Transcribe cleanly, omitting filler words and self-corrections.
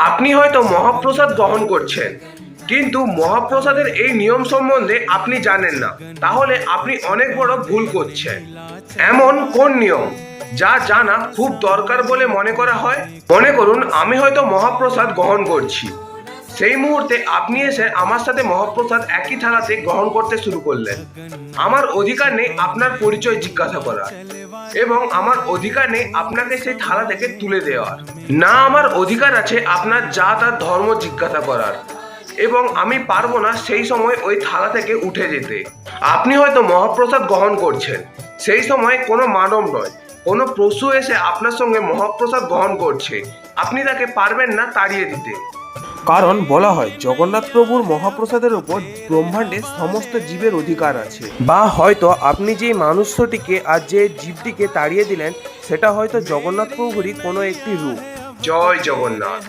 আপনি হয়তো মহাপ্রসাদ গ্রহণ করছেন, কিন্তু মহাপ্রসাদের এই নিয়ম সম্বন্ধে আপনি জানেন না। তাহলে আপনি অনেক বড় ভুল করছেন। এমন কোন নিয়ম যা জানা খুব দরকার বলে মনে করা হয়? মনে করুন আমি হয়তো মহাপ্রসাদ গ্রহণ করছি, সেই মুহূর্তে আপনি এসে আমার সাথে মহাপ্রসাদ একই থালাতে গ্রহণ করতে শুরু করলেন। আমার অধিকার নেই আপনার পরিচয় জিজ্ঞাসা করার, এবং আমার অধিকার নেই আপনাকে সেই থালা থেকে তুলে দেওয়ার। না, আমার অধিকার আছে আপনার যা তার ধর্ম জিজ্ঞাসা করার, এবং আমি পারবো না সেই সময় ওই থালা থেকে উঠে যেতে। আপনি হয়তো মহাপ্রসাদ গ্রহণ করছেন, সেই সময় কোনো মানব নয়, কোনো পশু এসে আপনার সঙ্গে মহাপ্রসাদ গ্রহণ করছে, আপনি তাকে পারবেন না তাড়িয়ে দিতে। কারণ বলা হয় জগন্নাথ প্রভুর মহাপ্রসাদের উপর ব্রহ্মাণ্ডে সমস্ত জীবের অধিকার আছে। বা হয়তো আপনি যে মানুষটিকে আর যে জীবটিকে তাড়িয়ে দিলেন সেটা হয়তো জগন্নাথ প্রভুরই কোনো একটি রূপ। জয় জগন্নাথ।